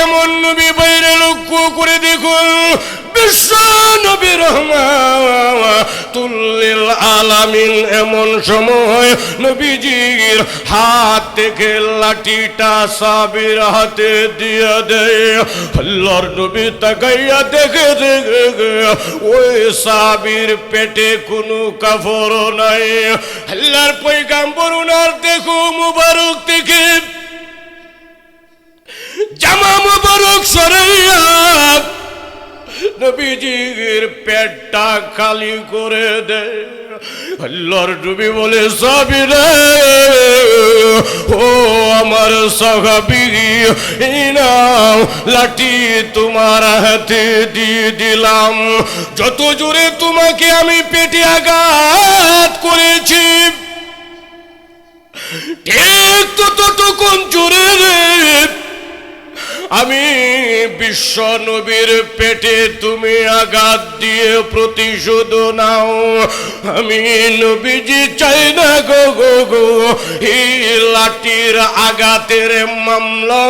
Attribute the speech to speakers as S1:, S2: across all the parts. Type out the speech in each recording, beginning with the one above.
S1: কেমন নবী বাইরে লক্ষ্য করে দেখুন, বিশ্ব নবী রাহমাতুল আলামিন এমন সময় নবীজির হাত থেকে লাঠিটা সাহাবীর হাতে দিয়ে দেয়। আল্লাহর নবী তাকাইয়া দেখে ওই সাহাবীর পেটে কোনো কাফড় নাই। আল্লাহর পয়গম্বর ওনার দেখো মুবারক থেকে জামা মুবারক সরাইয়া নবীজির পেটটা খালি করে দেয়। আল্লাহর নবী বলে, সাহাবী রে, ও আমার সাহাবী, এই নাও লাঠি তোমার হাতে দিয়ে দিলাম। যত জোরে তোমাকে আমি পেটে আঘাত করেছি ঠিক ততটুকুন জোরে আমি বিশ্ব নবীর পেটে তুমি আঘাত দিয়ে প্রতিশোধ নাও। আমি নবীজি চাই না গো গো গো এই লাঠির আঘাতের মামলা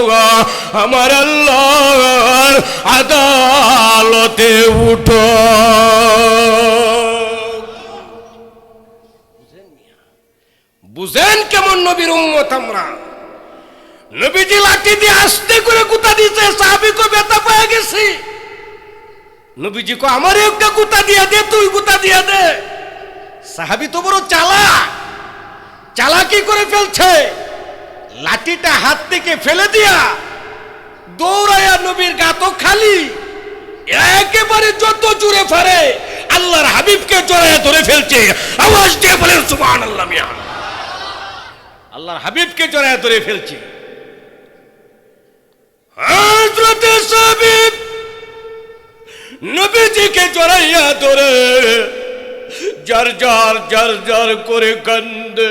S1: আমার আল্লাহর আদালতে উঠো। বুঝেন কেমন নবীর উম্মত আমরা। নবীজি লাঠি দিয়ে আস্তে করে গুতা দিতে, সাহাবী কো ব্যথা পেয়ে গেছি। নবীজি কো আমার একটা গুতা দিয়ে দে, তুই গুতা দিয়ে দে। সাহাবী তো বড় চালাকি করে ফেলছে, লাঠিটা হাত থেকে ফেলে দিয়া দৌড়ায়া নবীর গা তো খালি, একেবারে যত জুড়ে ফারে আল্লাহর হাবিবকে জড়ায়া ধরে ফেলছে। আওয়াজ দিয়ে বলেন সুবহানাল্লাহ। মিয়া আল্লাহর হাবিবকে জড়ায়া ধরে ফেলছে। হযরতে সাহাবী নবীজিকে জড়াইয়া ধরে জার জার করে কান্দে।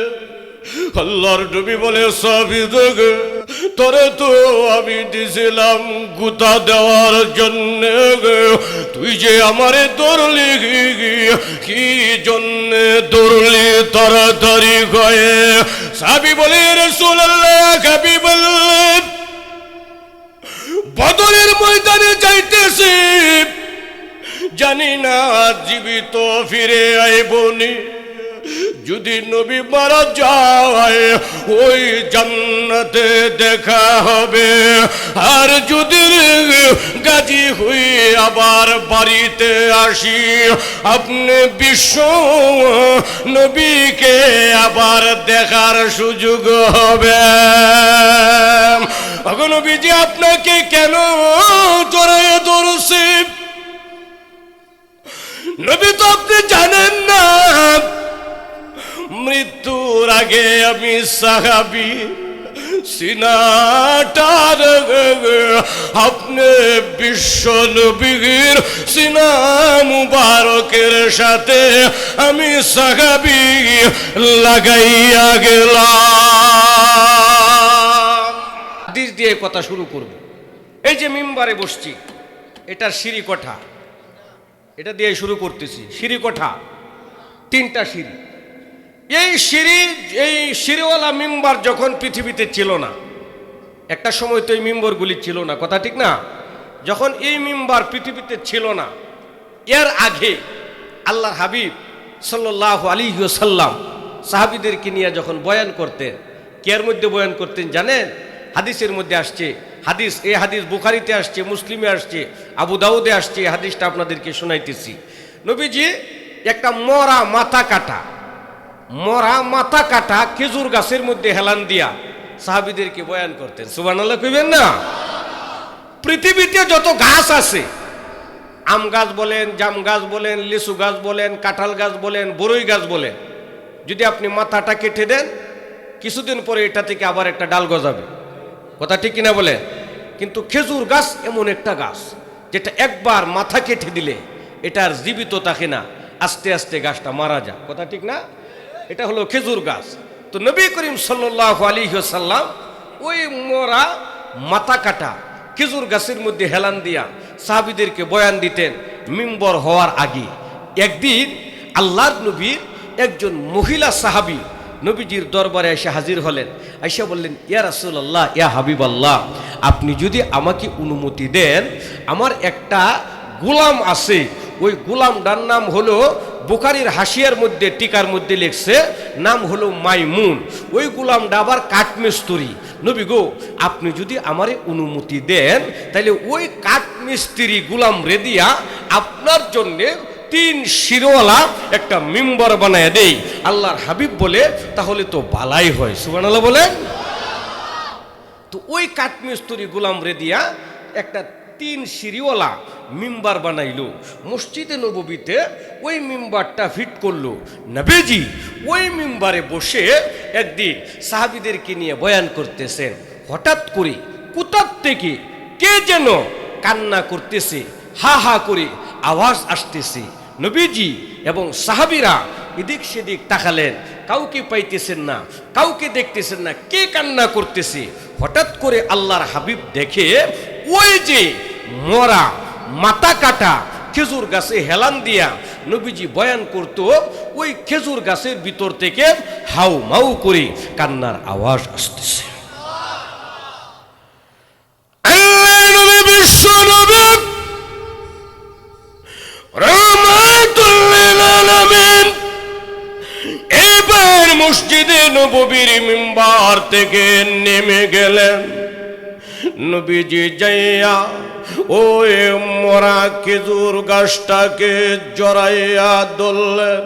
S1: আল্লাহর নবী বলে, সাহাবী দেখে তোরে তো আমি দিছিলাম গুতা দেওয়ার জন্য, তুই যে আমারে ধরলি কি জন্যে ধরলি তাড়াতাড়ি গয়ে। সাহাবী বলে, রাসূলুল্লাহ, হাবিবাল্লাহ, বদরের ময়দানে যাইতেছি, জানি না জীবিত ফিরে আইবনি। যদি নবী মারা যায় ওই জান্নাতে দেখা হবে, আর যদি গাজী হয়ে আবার বাড়িতে আসি আপনি বিশ্ব নবীকে আবার দেখার সুযোগ হবে। নবীজি আপনাকে কেন জড়াইয়া ধরছে? নবী তো আপনি জানেন না মৃত্যুর আগে আমি সাহাবী সিনাটার আপনি বিশ্ব নবীর সিনা মুবারকের সাথে আমি সাহাবী লাগাইয়া গেলাম। হাদিস দিয়ে কথা শুরু করব। এই যে মিম্বারে বসছি, এটার সিঁড়ি কোঠা, এটা দিয়ে শুরু করতেছি। সিঁড়ি কোঠা, তিনটা সিঁড়ি। এই সিঁড়িওয়ালা মিম্বার যখন পৃথিবীতে ছিল না, একটা সময় তো এই মিম্বরগুলি ছিল না, কথা ঠিক না? যখন এই মিম্বার পৃথিবীতে ছিল না, এর আগে আল্লাহর হাবিব সাল্লাল্লাহু আলাইহি ওয়াসাল্লাম সাহাবীদেরকে নিয়ে যখন বয়ান করতেন, কের মধ্যে বয়ান করতেন জানেন? হাদিসের মধ্যে আসছে, এই হাদিস বুখারীতে আসছে, মুসলিমে আসছে, আবু দাউদে আসছে। এই হাদিসটা আপনাদেরকে শোনাইতেছি। নবীজি একটা মরা মাথা কাটা খেজুর গাছের মধ্যে হেলান দিয়া সাহাবীদেরকে বয়ান করতেন। সুবহানাল্লাহ কইবেন না? পৃথিবীতে যত গাছ আছে, আম গাছ বলেন, জাম গাছ বলেন, লিচু গাছ বলেন, কাঁঠাল গাছ বলেন, বরই গাছ বলেন, যদি আপনি মাথাটা কেটে দেন কিছুদিন পরে এটা থেকে আবার একটা ডাল গজাবে, কথা ঠিক কিনা বলেন? কিন্তু খেজুর গাছ এমন একটা গাছ যেটা একবার মাথা কেটে দিলে এটা আর জীবিত থাকে না, আস্তে আস্তে গাছটা মারা যায়, কথা ঠিক না? এটা হলো খেজুর গাছ। তো নবী করিম সাল্লাল্লাহু আলাইহি ওয়াসাল্লাম ওই মরা মাথা কাটা খেজুর গাছের মধ্যে হেলান দিয়া সাহাবীদেরকে বয়ান দিতেন। মিম্বর হওয়ার আগে একদিন আল্লাহর নবীর একজন মহিলা সাহাবী নবীজির দরবারে এসে হাজির হলেন। আয়েশা বললেন, ইয়া রাসূলুল্লাহ, ইয়া হাবিবাল্লাহ, আপনি যদি আমাকে অনুমতি দেন, আমার একটা গোলাম আছে, ওই গোলামটার নাম হলো, বুখারীর হাসিয়ার মধ্যে টিকার মধ্যে লিখছে, নাম হলো মাইমুন। ওই গোলামটা আবার কাঠমিস্ত্রি। নবী গো, আপনি যদি আমারে অনুমতি দেন, তাহলে ওই কাঠমিস্ত্রি গোলাম রে দিয়া আপনার জন্যে 3 শিরওয়ালা একটা মিম্বর বানায় দেই। আল্লাহর হাবিব বলে, তাহলে তো বালাই হয়। সুবহানাল্লাহ বলেন। তো ওই কাঠমিস্ত্রি গোলাম রে দিয়া একটা 3 সিঁড়িওয়ালা মিম্বার বানাইলো। মসজিদে নববীতে ওই মিম্বারটা ফিট করলো। নবীজি ওই মিম্বারে বসে একদিন সাহাবীদেরকে নিয়ে বয়ান করতেছেন। হঠাৎ করে কোথার থেকে কে যেন কান্না করতেছে, হা হা করে আওয়াজ আসতেছে। নবীজি এবং সাহাবীরা এদিক সেদিক তাকালেন, কাউকে পাইতেছেন না, কাউকে দেখতেছেন না, কে কান্না করতেছে। হঠাৎ করে আল্লাহর হাবিব দেখে, ওই যে মরা মাথা কাটা খেজুর গাছে হেলান দিয়া নবীজি বয়ান করত, ওই খেজুর গাছের ভিতর থেকে হাউ মাউ করে কান্নার আওয়াজ আসতেছে। এবার মসজিদে নববীর মিম্বার থেকে নেমে গেলেন। নবীজি যাইয়া ওই মরা খেজুর গাছটাকে জড়াইয়া ধরলেন।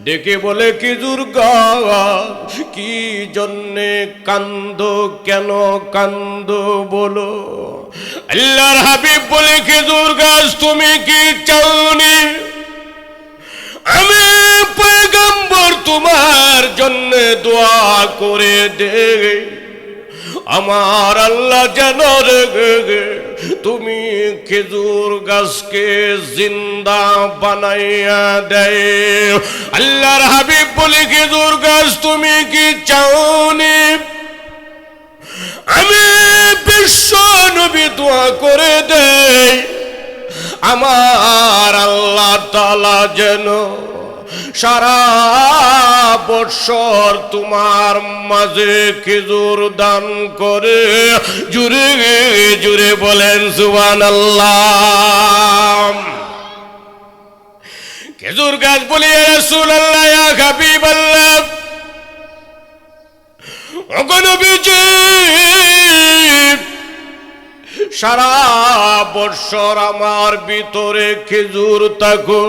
S1: ডেকে বলে, খেজুর গাছ, কি জন্যে কান্দো, কেন কান্দো বলো। আল্লাহর হাবিব বলে, খেজুর গাছ, তুমি কি চাওনি আমি পয়গম্বর তোমার জন্য দোয়া করে দে? আমার আল্লাহ যেন তুমি খেজুর গাছকে জিন্দা বানাইয়া দেয়। আল্লাহর হাবিব বলে, খেজুর গাছ, তুমি কি চাওনি আমি বিশ্ব নবী দোয়া করে দেই আমার আল্লাহ তাআলা যেন সারা বৎসর তোমার মাঝে খেজুর দান করে? জুড়ে জুড়ে বলেন সুবহানাল্লাহ। খেজুর গাছ বলি, ইয়া রাসূলুল্লাহ, ইয়া হাবিবাল্লাহ, ওগো নবীজি, সারা বৎসর আমার ভিতরে খেজুর থাকো,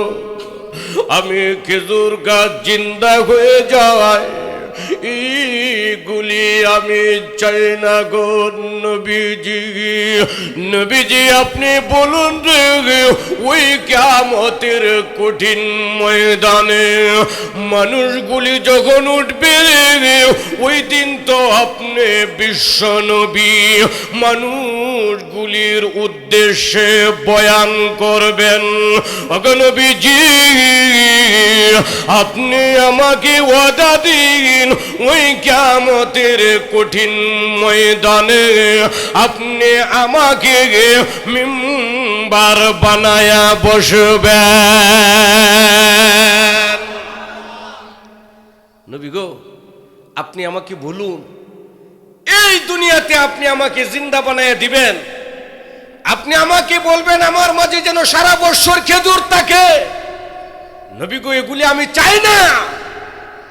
S1: আমি খেজুর গাছ জিন্দা হয়ে যায় এইগুলি আমি চাই না গো নবীজি। নবীজি, আপনি বলুন রে, ওই কিয়ামতের কঠিন ময়দানে মানুষগুলি যখন উঠবে, ওই দিন তো আপনি বিশ্ব নবী মানুষগুলির উদ্দেশ্যে বয়ান করবেন। ওগো নবীজি, আপনি আমাকে ওয়াদা দিন, ওই কিয়ামতের কঠিন ময়দানে আপনি আমাকে মিম্বার বানায়া বসবেন। নবী গো, আপনি আমাকে বলুন, এই দুনিয়াতে আপনি আমাকে জিন্দা বানায়া দিবেন, আপনি আমাকে বলবেন আমার মাঝে যেন সারা বৎসর খেজুর থাকে। নবী গো, এগুলি আমি চাই না।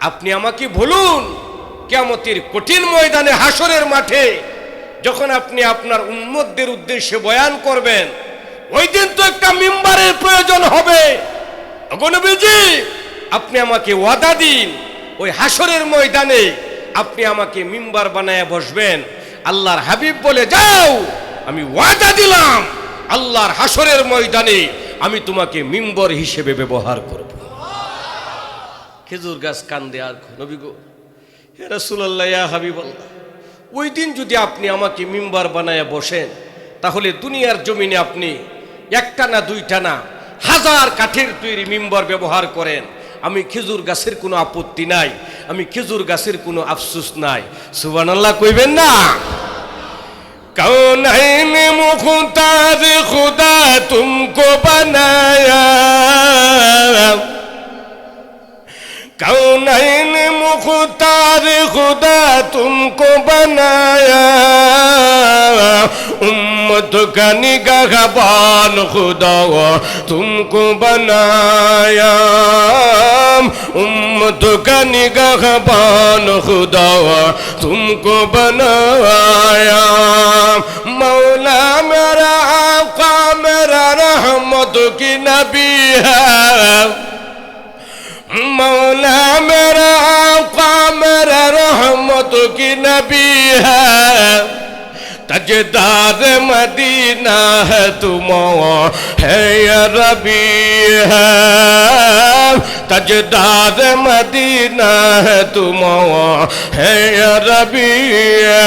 S1: আপনি আমাকে বলুন, কিয়ামতের কঠিন ময়দানে হাসরের মাঠে যখন আপনি আপনার উম্মতদের উদ্দেশ্যে বয়ান করবেন, ওই দিন তো একটা মিম্বারের প্রয়োজন হবে। ওগো নবীজি, আপনি আমাকে ওয়াদা দিন, ওই হাসরের ময়দানে আপনি আমাকে মিম্বার বানায় বসবেন। আল্লাহর হাবিব বলে, যাও, আমি ওয়াদা দিলাম, আল্লাহর হাসরের ময়দানে আমি তোমাকে মিম্বর হিসেবে ব্যবহার করব। খেজুর গাছ কান্দে আর, নবী গো, হে রাসূলুল্লাহ, ইয়া হাবিবাল্লাহ, ওই দিন যদি আপনি আমাকে মিম্বার বানায় বসেন, তাহলে দুনিয়ার জমিনে আপনি একটা না দুইটা না 1000 কাঠের তৈরি মিম্বার ব্যবহার করেন, আমি খেজুর গাছের কোনো আপত্তি নাই, আমি খেজুর গাছের কোনো আফসোস নাই। সুবহানাল্লাহ কইবেন না? কৌনাইন মুখতার খুদা তুমকো বানায়া, কৌনাইন मुख्तार खुदा तुमको बनाया, उम्मत का निगाहबान खुदा तुमको बनाया, उम्मत का निगाहबान खुदा तुमको बनाया। मौला मेरा आका मेरा रहमत की नबी है, मौला मेरा आका मेरा रहमत की नबी है, तजदार मदीना है तुम है या रबी है, तजदार मदीना है तुम है या रबी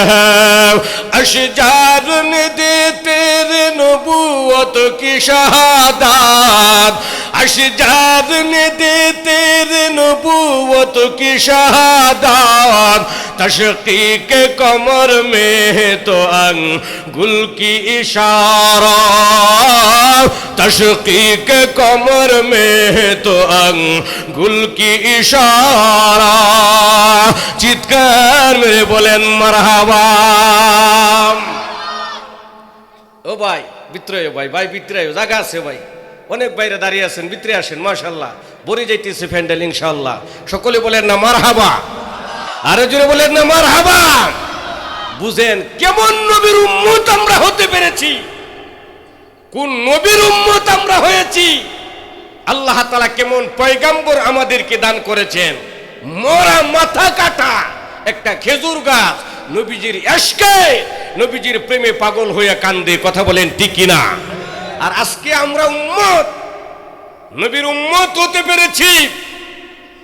S1: है। अशजार ने दे तेरे नबूवत की शहादत, अशजार ने दे तेरे नबूवत की शहादत, तशकीक कमर में है तो अंगुल की इशारा, तशकीक कमर में है तो अंगुल की इशारा। चित्कार मेरे बोलेन मरहबा। ও ভাই ভিতরে ভাই, ভাই ভিতরে জায়গা আছে ভাই, অনেক বাইরে দাঁড়িয়ে আছেন, ভিতরে আসেন। মাশাআল্লাহ বড়ি যাইতেছে প্যান্ডেল ইনশাআল্লাহ। সকলে বলেন না মারহাবা, আরো জোরে বলেন না মারহাবা। বুঝেন কেমন নবীর উম্মত আমরা হতে পেরেছি, কোন নবীর উম্মত আমরা হয়েছি, আল্লাহ তাআলা কেমন পয়গম্বর আমাদেরকে দান করেছেন। মরা মাথা কাটা একটা খেজুর গাছ নবীজির ইশকে নবীজির প্রেমে পাগল হয়ে কান্দে, কথা বলেন ঠিক কিনা। আর আজকে আমরা উম্মত নবীর উম্মত হতে পেরেছি,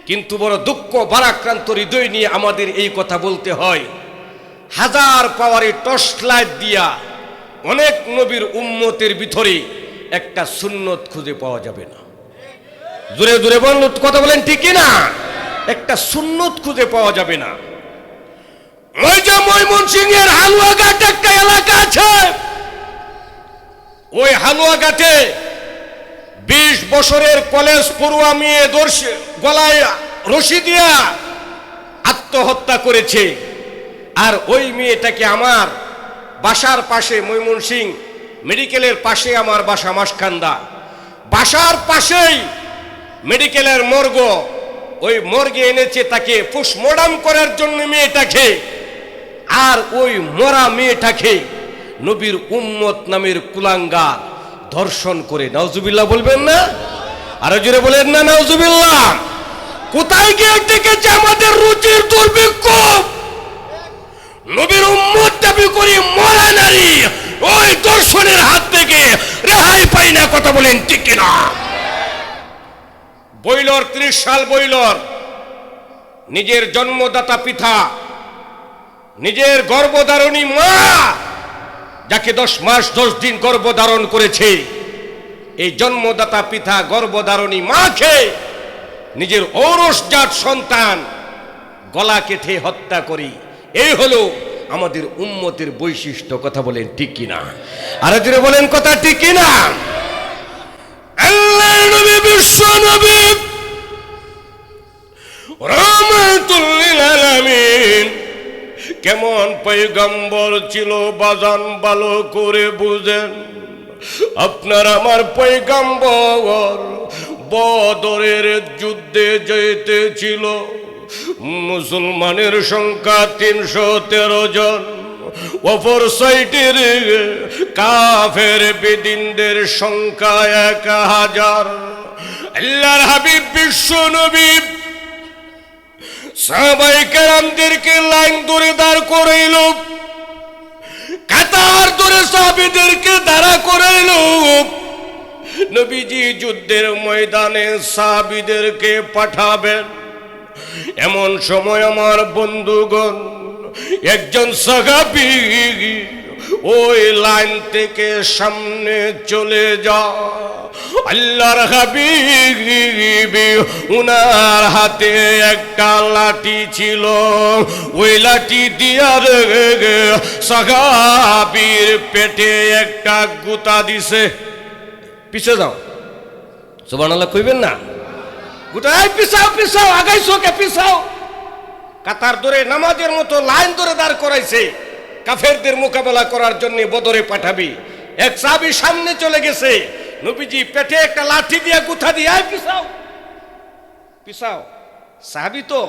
S1: কিন্তু বড় দুঃখ ভারাক্রান্ত হৃদয় নিয়ে আমাদের এই কথা বলতে হয়। হাজার পাওয়ারে টর্চ লাইট দিয়া অনেক নবীর উম্মতের ভিতরে একটা সুন্নত খুঁজে পাওয়া যাবে না। জোরে জোরে বলুন, কথা বলেন ঠিক কিনা। একটা সুন্নত খুঁজে পাওয়া যাবে না। ওই যে ময়মনসিংহের হালুয়াঘাট একটা এলাকা আছে, ওই হালুয়াঘাটে 20 বছরের কলেজ পড়ুয়া মেয়ে গলায় রশি দিয়া আত্মহত্যা করেছে। আর ওই মেয়েটাকে আমার বাসার পাশে, ময়মনসিংহ মেডিকেলের পাশে আমার বাসা মাসখান্দা, বাসার পাশেই মেডিকেলের মর্গ, ওই মর্গে এনেছে তাকে পোস্টমর্টম করার জন্য মেয়েটাকে। আর ওই মরা মেয়েটাকে নবীর উম্মত নামের কুলাঙ্গার ধর্ষণ করে, নাউজুবিল্লাহ বলবেন না, আরো জোরে বলেন না নাউজুবিল্লাহ। কোথায় গিয়ে ডেকেছে আমাদের রুচির দুর্ভিক্ষ। নবীর উম্মত দাবি করি মরা নারী ওই দর্শনের হাত থেকে রেহাই পাই না, কথা বলেন ঠিক কিনা। বইলর 30 সাল বইলর নিজের জন্মদাতা পিতা, নিজের গর্ভধারণী মা, যাকে 10 মাস 10 দিন গর্ভধারণ করেছে, এই জন্মদাতা পিতা গর্ভধারণী মাকে নিজের ঔরসজাত সন্তান গলা কেটে হত্যা করি। এই হলো আমাদের উম্মতের বৈশিষ্ট্য, কথা বলেন ঠিক কিনা। আর যদি বলেন কথা ঠিক কিনা। আল্লাহর নবী বিশ্ব নবী রাহমাতুল লিল আলামিন কেমন পয়গম্বর ছিল বাজান, ভালো করে বুঝেন। আপনার আমার পয়গম্বর বদরের যুদ্ধে যেতেছিল, মুসলমানের সংখ্যা 313 জন, অপর সাইডের কাফের বেদিনদের সংখ্যা 1000। আল্লাহর হাবিব বিশ্ব নবী সাহাবায়ে কেরামদেরকে লাইন ধরে দাঁড় করাইল, কাতার ধরে সাহাবীদেরকে দাঁড়া করাইল। নবীজি যুদ্ধের ময়দানে সাহাবীদেরকে পাঠাবেন, এমন সময় আমার বন্ধুগণ একজন সাহাবী ওই লাইন থেকে সামনে চলে যায়। আল্লাহর হাবিব উনার হাতে একটা লাঠি ছিল, ওই লাঠি দিয়া সাহাবীর পেটে একটা গুতা দিছে। পিছে যাও, সুবহানাল্লাহ কইবেন না। গুতা পিছাও পিছাও, আগাইছো কে পিছাও। কাতার ধরে নামাজের মতো লাইন ধরে দাঁড় করাইছে, কাফেরদের মোকাবেলা করার জন্য বদরে পাঠাবি। এক সাহাবী সামনে চলে গেছে, নবীজি পেটে একটা লাঠি দিয়ে গুথা দিয়ে, আয় পিছাও পিছাও। সাহাবী তো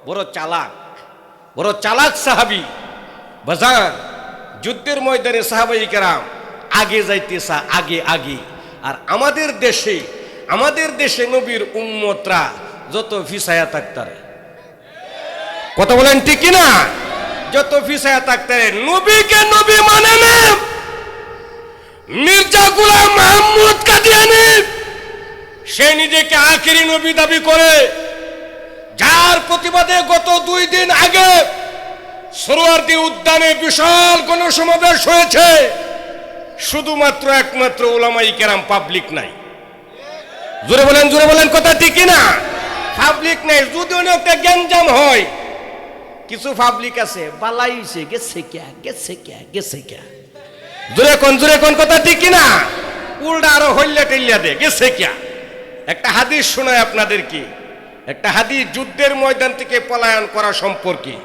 S1: বড় চালাক সাহাবী। বাজার যুদ্ধের ময়দানে সাহাবাই কেরাম আগে যাইতেছা, আগে আগে। আর আমাদের দেশে নবীর উম্মতরা যত ফিসায়া থাকতারে, কথা বলেন ঠিক কিনা, যত ফিসায়া থাকতারে, নবীকে নবী মানে না। মির্জা গোলাম মাহমুদ কাদিয়ানী সে নিজেকে আখেরি নবী দাবি করে, যার প্রতিবাদে গত 2 দিন আগে সোহরাওয়ার্দী উদ্যানে বিশাল গণসমাবেশ হয়েছে। শুধুমাত্র একমাত্র উলামায়ে কেরাম, পাবলিক নাই। জোরে বলেন কথা ঠিক কিনা, পাবলিক নাই। যদি অনেকটা গ্যাঞ্জাম হয়, কিছু পাবলিক আছে বালাই হইছে, গেছে কে। জোরে কোন কথা ঠিক কিনা, উল্টা আরো হইলে টেলিয়া দে, গেছে কে। একটা হাদিস শোনায় আপনাদেরকে, একটা হাদিস যুদ্ধের ময়দান থেকে পলায়ন করা সম্পর্কে।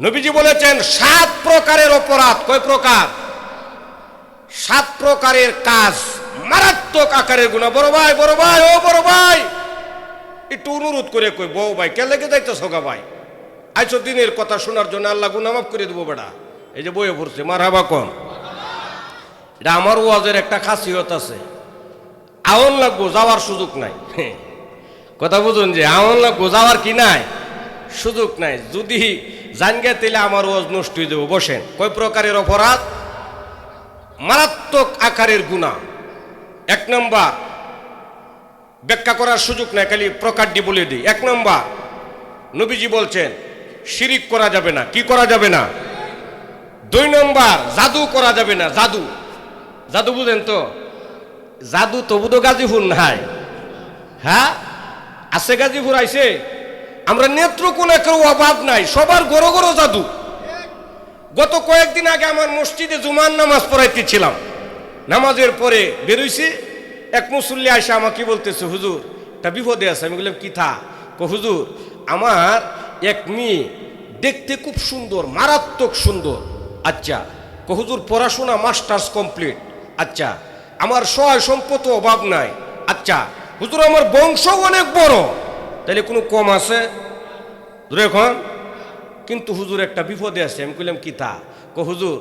S1: নবীজি বলেছেন 7 প্রকারের অপরাধ। কয় প্রকার? 7 প্রকারের কাজ, মারাত্মক আকারের গুনাহ। বড় ভাই একটু অনুরোধ করে কই, বউ ভাই কে লেগে যাইতেছ গা ভাই, আইছো দিনের কথা শোনার জন্য, আল্লাহ গুনাহ মাফ করে দেবো বেটা। এই যে বইয়ে পড়ছে মারহাবা কোন, এটা আমার ওয়াজের একটা খাসিয়ত আছে। আওয়ান লাগবো, যাওয়ার সুযোগ নাই। কথা বুঝুন, যে আওয়ান লাগবো, যাওয়ার কি নাই, সুযোগ নাই। যদি জানগে তাইলে আমার ওয়াজ নষ্ট হয়ে দেবো। বসেন। কয় প্রকারের অপরাধ? মারাত্মক আকারের গুনাহ। 1 নম্বর, ব্যাখ্যা করার সুযোগ নাই, খালি প্রকারটি বলে দিই। 1 নম্বর, নবীজি বলছেন শিরিক করা যাবে না। কি করা যাবে না? 2 নম্বর, জাদু করা যাবে না। জাদু বুঝেন তো? জাদু তবু তো গাজীপুর নাই। হ্যাঁ আছে, গাজীপুর আইছে। আমরা নেত্রকোনা কেউ অভাব নাই, সবার গড় জাদু। গত কয়েকদিন আগে আমার মসজিদে জুমার নামাজ পড়াইতেছিলাম। নামাজের পরে বেরোইছি, এক মুসল্লি আইসা আমাকে বলতেছে, হুজুর একটা বিপদে আছে। আমি বললাম কি থা? হুজুর আমার এক মেয়ে দেখতে খুব সুন্দর, মারাত্মক সুন্দর। আচ্ছা। হুজুর পড়াশোনা মাস্টার্স কমপ্লিট। আচ্ছা। আমার সহায় সম্পদ অভাব নাই। আচ্ছা। হুজুর আমার বংশ অনেক বড়। তাহলে কোনো কম আছে? এখন কিন্তু হুজুর একটা বিপদে আছে। আমি কইলাম কি তা? হুজুর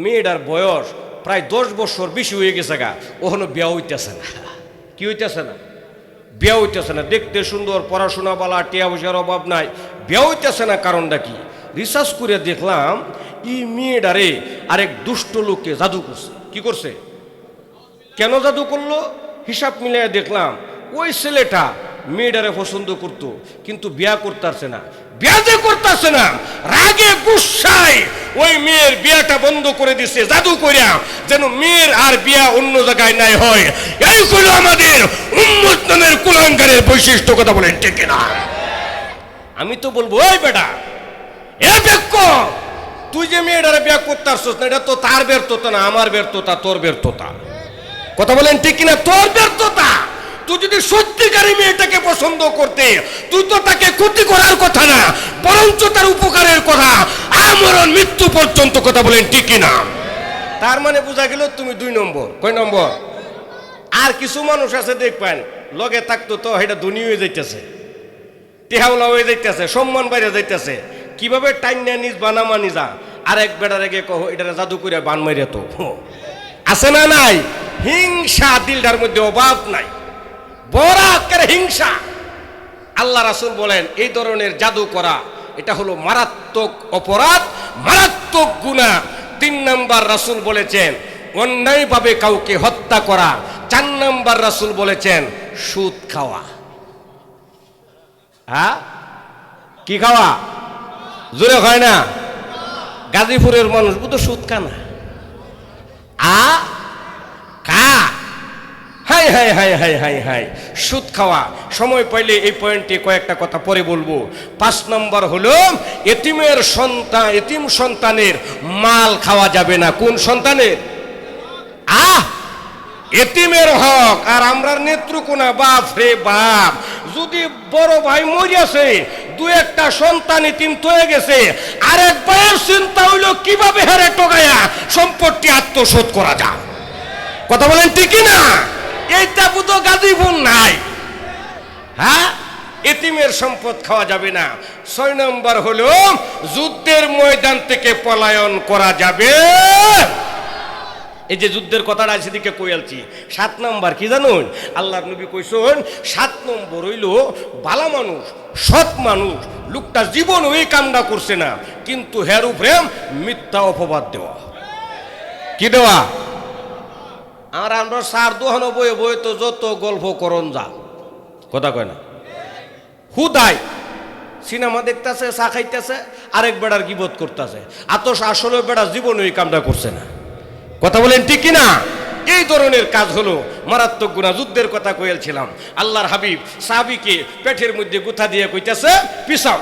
S1: মেয়েটার বয়স প্রায় 10 বছর বেশি হয়ে গেছে গা, ওখানে বিয়া হইতেছে না। কি হইতেছে না? বিয়া হইতেছে না। দেখতে সুন্দর, পড়াশোনা বালা, টিয়া পয়সার অভাব নাই, বিয়া হইতেছে না। কারণটা কি? রিসার্চ করে দেখলাম এই মেয়েটারে আরেক দুষ্ট লোককে জাদু করছে। কি করছে? কেন জাদু করলো? হিসাব মিলিয়ে দেখলাম ওই ছেলেটা মেয়েটারে পছন্দ করতো, কিন্তু বিয়া করতেছে না। বিয়া যে করতেছে না, রাগে গুসায় ওই মেয়ের বিয়াটা বন্ধ করে দিছে জাদু কইরা, যেন মেয়ের আর বিয়া অন্য জায়গায় নাই হয়। এই হলো আমাদের উম্মত নামের কুলাঙ্গারের বৈশিষ্ট্য। কথা বলেন ঠিক কিনা? আমি তো বলবো, ওই বেটা, এ বেক্ক, তুই যে মেয়েটারে বিয়া করতেছস না, এটা তো তার ব্যর্থতা না, আমার ব্যর্থতা, তোর ব্যর্থতা। কথা বলেন ঠিক কিনা? তোর ব্যর্থতা। তুই যদি সত্যিকারী মেয়েটাকে পছন্দ করতে, তুই তো তাকে ক্ষতি করার কথা না, বরঞ্চ তার উপকারের কথা, আমরণ মৃত্যু পর্যন্ত। কথা বলেন ঠিক কিনা? তার মানে বোঝা গেল তুমি 2 নম্বর। কয় নম্বর? আর কিছু মানুষ আছে দেখবেন, লগে থাকতো তো এটা ধনী হয়ে যাইতেছে, টেহাওলা হয়ে যাইতেছে, সম্মান বাইরে যাইতেছে। কিভাবে টাইম নিয়ে নিজ বানামা নিজা, আর এক বেটার আগে কহ এটা জাদু করে বান মাইরে। তো আছে না নাই? হিংসা দিলটার মধ্যে অভাব নাই, বড় আকারে হিংসা। আল্লাহ রাসূল বলেন এই ধরনের জাদু করা এটা হলো মারাত্মক অপরাধ, মারাত্মক গুনাহ। 3 নম্বর রাসূল বলেছেন অন্যায়ভাবে কাউকে হত্যা করা। 4 নম্বর রাসূল বলেছেন সুদ খাওয়া। হ্যাঁ, কি খাওয়া? জোরে হয় না? গাজীপুরের মানুষ বুঝো সুদ খানা। High high high high high high, সুদ খাওয়া। সময় পাইলে এই পয়েন্টে কয়েকটা কথা পরে বলবো। 5 নম্বর হলো এতিমের সন্তান, এতিম সন্তানের মাল খাওয়া যাবে না। কোন সন্তানের? এতিমের হক। আর আমরা নেত্রকোনা, বাপ রে বাপ, যদি বড় ভাই মরিয়াছে, দু একটা সন্তান ইতিম হয়ে গেছে, আরেক ভাইয়ের চিন্তা হইল কিভাবে হেরে টোকাইয়া সম্পত্তি আত্মসাৎ করা যায়। কথা বলেন ঠিক না? এইটা বুঝো গাজীপুর নাই। হ্যাঁ, এতিমের সম্পদ খাওয়া যাবে না। 6 নম্বর হলো যুদ্ধের ময়দান থেকে পলায়ন করা যাবে। এই যে যুদ্ধের কথাটা সেদিকে কইয়ালছি। 7 নম্বর কি জানুন? আল্লাহর নবী কইছেন 7 নম্বর হইল ভালো মানুষ, সৎ মানুষ, লোকটা জীবন ওই কামটা করছে না, কিন্তু হের উপরে মিথ্যা অপবাদ দেওয়া। কি দেওয়া? আর আমরা সার দোহানো বয়ে বয়ে তো যত গল্প করন যা, কথা কয় না, হুদাই সিনেমা দেখতেছে, চা খাইতেছে, আরেক বেড়ার গিবত করতেছে, আতস আসলে বেড়া জীবন ওই কামটা করছে না। কথা বলেন ঠিক কিনা? এই ধরনের কাজ হলো মারাত্মক গুনাহ। যুদ্ধের কথা কইয়াছিলাম, আল্লাহর হাবিব সাহাবীকে পেটের মধ্যে গুথা দিয়ে কইতেছে পিছাও।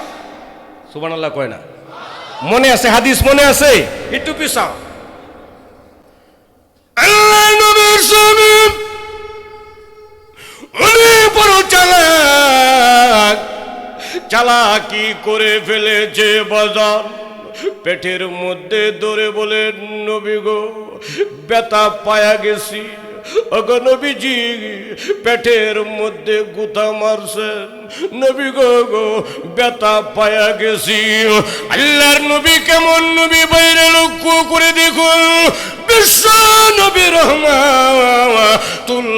S1: সুবহানাল্লাহ কয় না? মনে আছে? হাদিস মনে আছে? একটু পিছাও। আল্লাহ নবীর সাহাবী উনি বড় চালাক, চালাকি করে ফেলেছে বাজার। পেটের মধ্যে ধরে বলেন নবী গো ব্যথা পায়া গেছি। ওগো নবীজি পেটের মধ্যে গুতা মারছেন, নবী গো ব্যথা পায়া গেছি। আল্লাহর নবী কেমন নবী বাইরে লক্ষ্য করে দেখুন, বিশ্ব নবী রাহমাতুল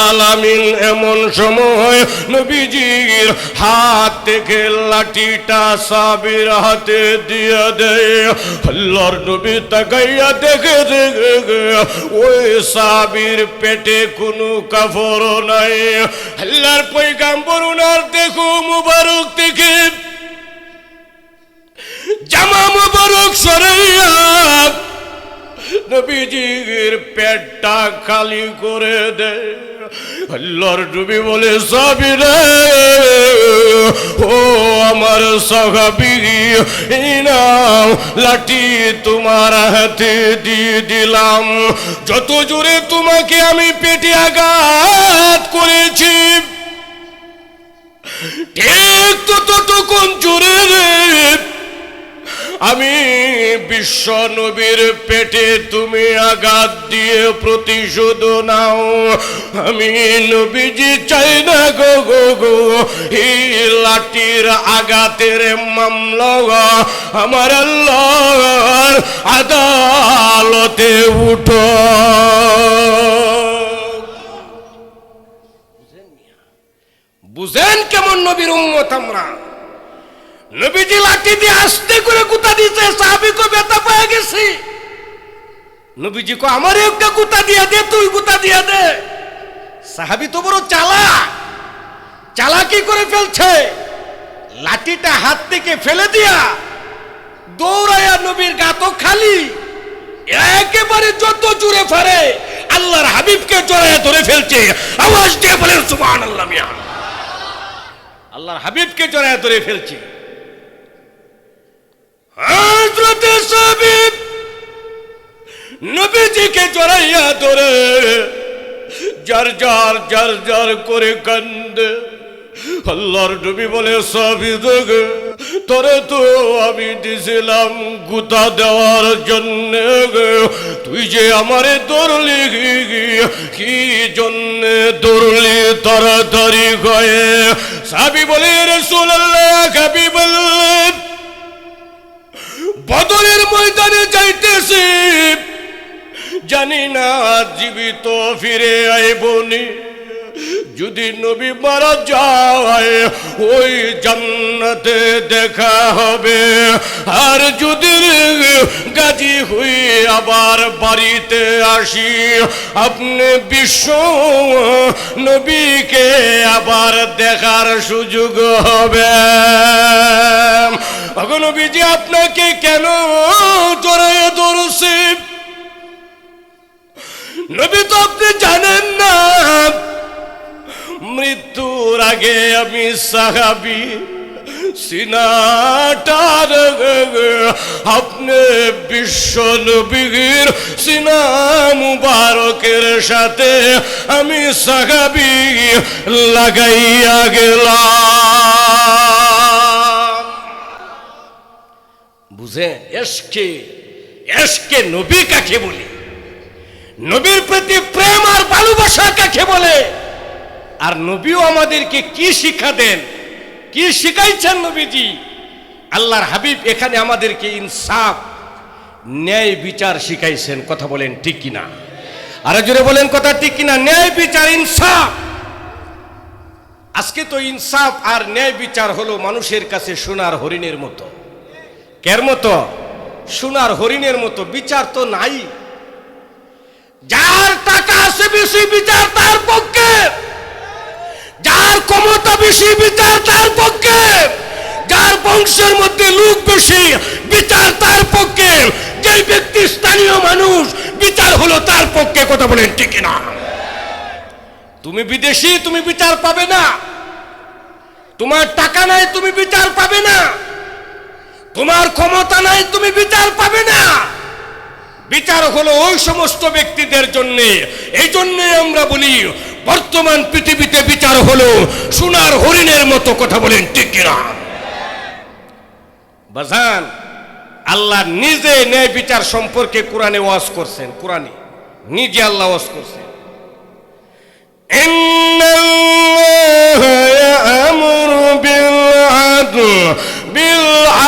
S1: আলামিন এমন সময় নবীজির হাত থেকে লাঠিটা সাহাবীর হাতে দিয়ে দেয়। আল্লাহর নবী তাকাইয়া দেখে ওই সাহাবীর পেটে কোনো কাফড় নাই। আল্লাহর পয়গম্বর উনার দেখো মুবারক থেকে জামা মুবারক সরাইয়া নবীজির পেটটা খালি করে দেয়। আল্লাহর নবী বলে সাহাবী রে, ও আমার সাহাবী, এই নাও লাঠি তোমার হাতে দিয়ে দিলাম। যত জোরে তোমাকে আমি পেটে আঘাত করেছি ঠিক ততটুকুন জোরে আমি বিশ্ব নবীর পেটে তুমি আঘাত দিয়ে প্রতিশোধ নাও। আমি নবীজি চাই না গো গো গো এই লাঠির আঘাতের মামলা আমার আল্লাহর আদালতে উঠো। বুঝেন কেমন নবীর উম্মত আমরা? নবীজি লাঠি দিয়ে আস্তে করে গুতা দিতে, সাহাবী কো ব্যথা পেয়ে গেছি। নবীজি কো আমার একটা গুতা দিয়ে দে, তুই গুতা দিয়ে দে। সাহাবী তো বড় চালাক, চালাকি করে ফেলছে। লাঠিটা হাত থেকে ফেলে দিয়া দৌড়ায়া নবীর গা তো খালি, একেবারে যত জোরে পারে আল্লাহর হাবিবকে জড়ায়া ধরে ফেলছে। আওয়াজ দিয়ে বলেন সুবহানাল্লাহ মিয়া। আল্লাহর হাবিবকে জড়ায়া ধরে ফেলছে। হযরতে সাহাবী নবীজিকে জড়াইয়া ধরে জার জার জার জার করে কান্দে। আল্লাহর নবী বলে সাহাবী দেখে তোরে তো আমি দিছিলাম গুতা দেওয়ার জন্য, তুই যে আমারে ধরলি কি জন্যে ধরলি তাড়াতাড়ি গয়ে। সাহাবী বলে রাসূলুল্লাহ, হাবিবাল্লাহ বদরের ময়দানে যাইতেছি, জানি না জীবিত ফিরে আইবনি। যদি নবী মারা যায় ওই জান্নাতে দেখা হবে, আর যদি গাজী হয়ে আবার বাড়িতে আসি আপনি বিশ্ব নবীকে আবার দেখার সুযোগ হবে। নবীজি আপনাকে কেন জড়াইয়া ধরছে? নবী তো আপনি জানেন না মৃত্যুর আগে আমি সাহাবী সিনাটার আপনি বিশ্ব নবীর সিনা মুবারকের সাথে আমি সাহাবী লাগাইয়া গেলাম। বুঝে এশকে নবী কাকে বলে, নবীর প্রতি প্রেম আর ভালোবাসা কাকে বলে, আর নবীও আমাদেরকে কি শিক্ষা দেন, কি শিখাইছেন নবীজি। আল্লাহর হাবিব এখানে আমাদেরকে ইনসাফ, ন্যায় বিচার শিখাইছেন। কথা বলেন ঠিক কিনা? আরে জোরে বলেন কথা ঠিক কিনা? ন্যায় বিচার, ইনসাফ। আজকে তো ইনসাফ আর ন্যায় বিচার হলো মানুষের কাছে সোনার হরিণের মতো। কের মতো? সোনার হরিণের মতো। বিচার তো নাই। যার টাকা আছে বেশি বিচার তার পক্ষে, যার ক্ষমতা বেশি বিচার তার পক্ষে, যার বংশের মধ্যে লোক বেশি বিচার তার পক্ষে, যে ব্যক্তি স্থানীয় মানুষ বিচার হলো তার পক্ষে। কথা বলেন ঠিক না? তুমি বিদেশি, তুমি বিচার পাবে না। তোমার টাকা নাই, তুমি বিচার পাবে না। তোমার ক্ষমতা নাই, তুমি বিচার পাবে না। বিচার হলো ওই সমস্ত ব্যক্তিদের জন্য। এই জন্য আমরা বলি বর্তমান পৃথিবীতে বিচার হলো সোনার হরিণের মতো। কথা বলেন ঠিক কিনা? বাজান, আল্লাহ নিজে ন্যায় বিচার সম্পর্কে কোরআনে ওয়াজ করছেন। কোরআনে নিজে আল্লাহ ওয়াজ করছেন, ইন্নাল্লাহা ইয়া'মুরু বিল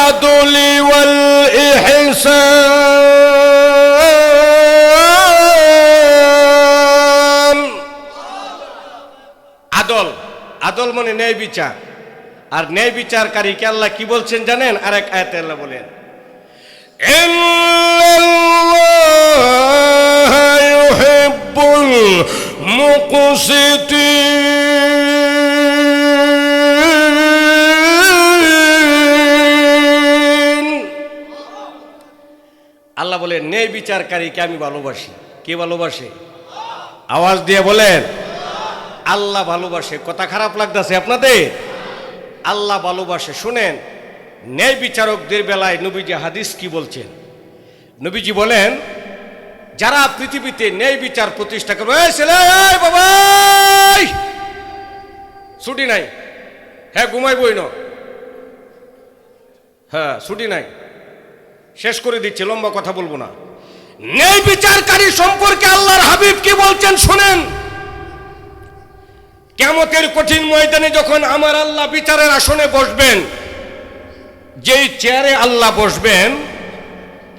S1: আদলি ওয়াল ইহসান। আদল মানে ন্যায় বিচার। আর ন্যায় বিচারকারীকে আল্লাহ কি বলছেন জানেন? আরেক আয়াতে আল্লাহ বলেন, ইন্নাল্লাহা ইউহিব্বুল মুকসিতিন। আল্লাহ বলেন ন্যায় বিচারকারীকে আমি ভালোবাসি। কে ভালোবাসে? আওয়াজ দিয়ে বলেন, আল্লাহ ভালোবাসে। কথা খারাপ লাগতেছে আপনাদের? আল্লাহ ভালোবাসে। শুনেন, ন্যায় বিচারকদের বেলায় নবীজি হাদিস কি বলছেন? নবীজি বলেন, যারা পৃথিবীতে ন্যায় বিচার প্রতিষ্ঠা করবে, বাবা ছুটি নাই, হ্যাঁ ঘুমাইবই না, হ্যাঁ ছুটি নাই, শেষ করে দিচ্ছে, লম্বা কথা বলবো না। ন্যায় বিচারকারী সম্পর্কে আল্লাহর হাবিব কি বলছেন শুনেন। কিয়ামতের কঠিন ময়দানে যখন আমার আল্লাহ বিচারের আসনে বসবেন, যেই চেয়ারে আল্লাহ বসবেন,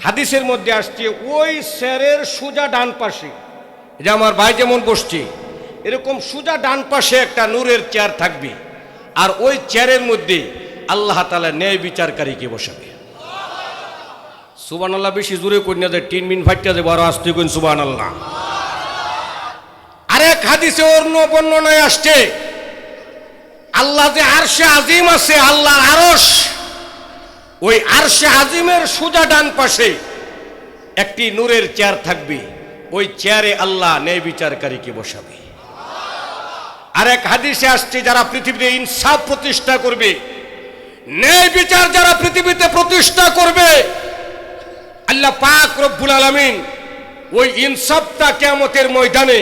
S1: হাদিসের মধ্যে আসছে ওই চেয়ারের সোজা ডান পাশে, যে আমার ভাই যেমন বসছে এরকম সোজা ডান পাশে একটা নূরের চেয়ার থাকবে। আর ওই চেয়ারের মধ্যে আল্লাহ তাআলা ন্যায় বিচারকারীকে বসাবে। সুবহানাল্লাহ বেশি জোরে কই না, যে 3 মিনিট ফাইটা যে বড় আসতে কইন সুবহানাল্লাহ। আরেক হাদিসে অন্য বর্ণনায় আসছে, আল্লাহ যে আরশে আজিম আছে, আল্লাহর আরশ, ওই আরশে আজিমের সোজা ডান পাশে একটি নূরের চেয়ার থাকবে। ওই চেয়ারে আল্লাহ ন্যায় বিচারকারীকে বসাবে। আরেক হাদিসে আসছে, যারা পৃথিবীতে ইনসাফ প্রতিষ্ঠা করবে, ন্যায় বিচার যারা পৃথিবীতে প্রতিষ্ঠা করবে, আল্লাহ পাক রব্বুল আলামিন ওই ইনসাফটা কিয়ামতের ময়দানে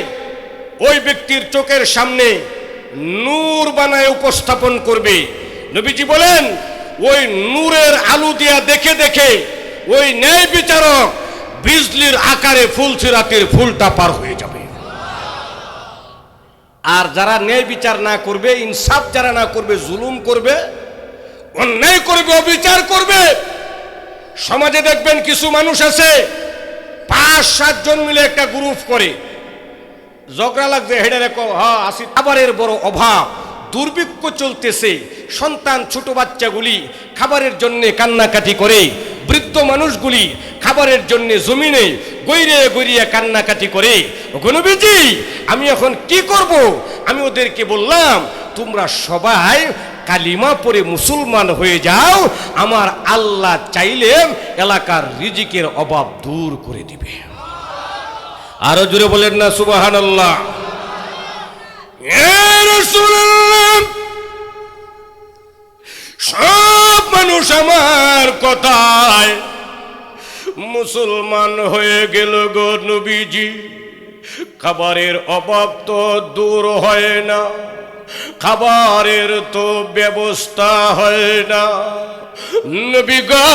S1: ওই ব্যক্তির চোখের সামনে নূর বানায় উপস্থাপন করবে। নবীজি বলেন, ওই নূরের আলো দিয়া দেখে দেখে ওই ন্যায় বিচারক বিজলির আকারে ফুলসিরাতের ফুলটা পার হয়ে যাবে। আর যারা ন্যায় বিচার না করবে, ইনসাফ যারা না করবে, জুলুম করবে, অন্যায় করবে, অবিচার করবে, সমাজে দেখবেন কিছু মানুষ আছে 5-7 জন মিলে একটা গ্রুপ করে, ঝগড়া লাগছে, হেডে রেখো, হ্যাঁ আসি, খাবারের বড় অভাব, দুর্ভিক্ষ চলতেছে, সন্তান ছোট বাচ্চাগুলি খাবারের জন্য কান্নাকাটি করে, বৃদ্ধ মানুষগুলি খাবারের জন্য জমিনে গইরে গইরিয়ে কান্নাকাটি করে। নবীজি আমি এখন কি করব? আমি ওদেরকে বললাম, তোমরা সবাই কালিমা পড়ে মুসলমান হয়ে যাও, আমার আল্লাহ চাইলে এলাকার রিজিকের অভাব দূর করে দিবে। আরো জোরে বলেন না সুবহানাল্লাহ। ইয়া রাসূলুল্লাহ, সব মানুষ আমার কথায় মুসলমান হয়ে গেল গো নবীজি, খাবারের অভাব তো দূর হয় না, খাবারের তো ব্যবস্থা হয় না। নবী গো